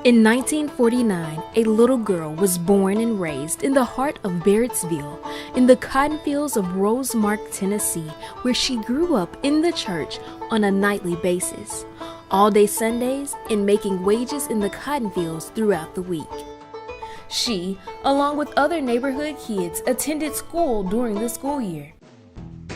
In 1949, a little girl was born and raised in the heart of Barrettsville, in the cotton fields of Rosemark, Tennessee, where she grew up in the church on a nightly basis, all day Sundays, and making wages in the cotton fields throughout the week. She, along with other neighborhood kids, attended school during the school year.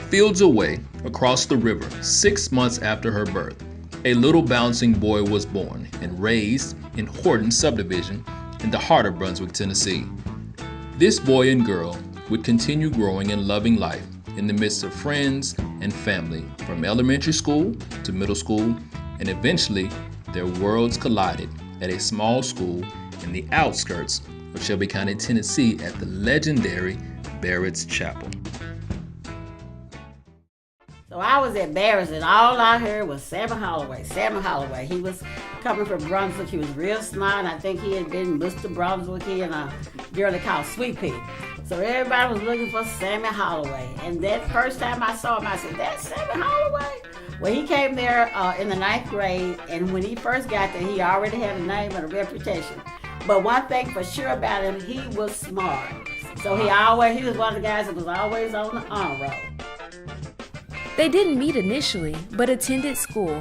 Fields away, across the river, 6 months after her birth, a little bouncing boy was born and raised in Horton Subdivision in the heart of Brunswick, Tennessee. This boy and girl would continue growing and loving life in the midst of friends and family, from elementary school to middle school, and eventually their worlds collided at a small school in the outskirts of Shelby County, Tennessee, at the legendary Barrett's Chapel. So I was at Barrett's and all I heard was Sammy Holloway, Sammy Holloway. He was coming from Brunswick. He was real smart. I think he had been Mr. Brunswick and a girl they called Sweet Pea. So everybody was looking for Sammy Holloway. And that first time I saw him, I said, "That's Sammy Holloway?" Well, he came there in the 9th grade, and when he first got there, he already had a name and a reputation. But one thing for sure about him, he was smart. So he was one of the guys that was always on the honor roll. They didn't meet initially, but attended school.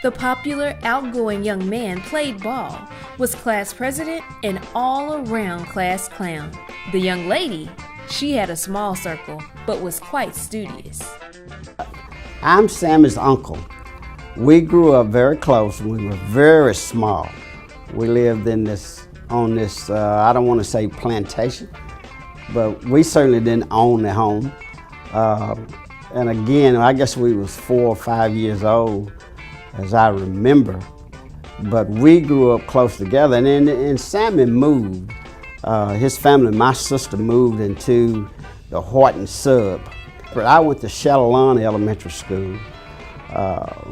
The popular, outgoing young man played ball, was class president, and all-around class clown. The young lady, she had a small circle, but was quite studious. I'm Sammy's uncle. We grew up very close. We were very small. We lived on this, I don't want to say plantation, but we certainly didn't own the home. And again, I guess we was 4 or 5 years old, as I remember. But we grew up close together, and Sammy moved. His family, my sister, moved into the Horton sub. But I went to Shallalana Elementary School.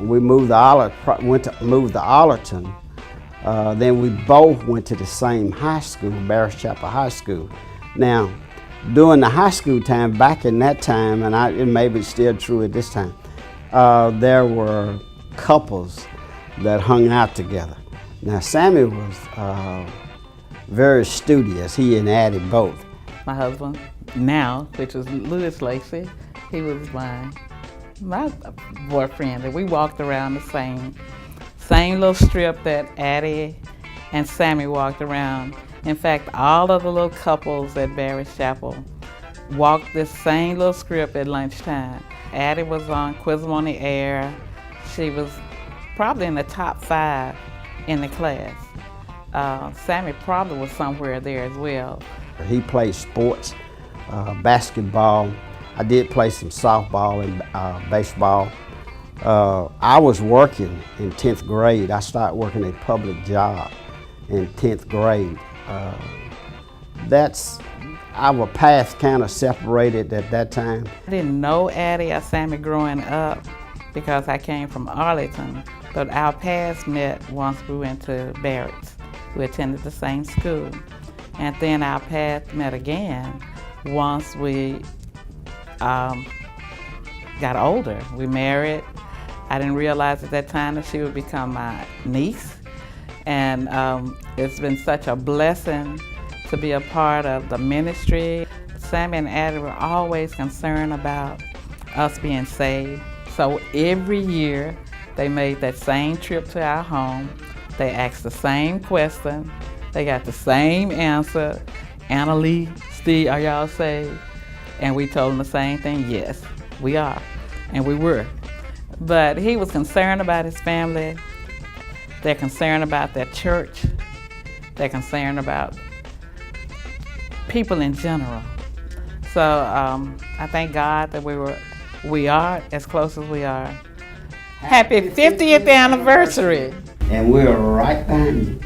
We moved to Allerton. Then we both went to the same high school, Barrett's Chapel High School. Now, during the high school time, back in that time, and it may be still true at this time, there were couples that hung out together. Now, Sammy was very studious, he and Addie both. My husband now, which is Louis Lacey, he was my boyfriend, and we walked around the same little strip that Addie and Sammy walked around. In fact, all of the little couples at Barrett's Chapel walked this same little strip at lunchtime. Addie was on Quiz on the Air. She was probably in the top 5 in the class. Sammy probably was somewhere there as well. He played sports, basketball. I did play some softball and baseball. I was working in 10th grade. I started working a public job in 10th grade. Our paths kind of separated at that time. I didn't know Addie or Sammy growing up because I came from Arlington, but our paths met once we went to Barrett's. We attended the same school. And then our paths met again once we got older. We married. I didn't realize at that time that she would become my niece. And it's been such a blessing to be a part of the ministry. Sammy and Addie were always concerned about us being saved. So every year they made that same trip to our home. They asked the same question. They got the same answer. Annalie, Steve, are y'all saved? And we told them the same thing, yes, we are, and we were. But he was concerned about his family. They're concerned about their church. They're concerned about people in general. So I thank God that we are as close as we are. Happy 50th anniversary. And we're right behind you.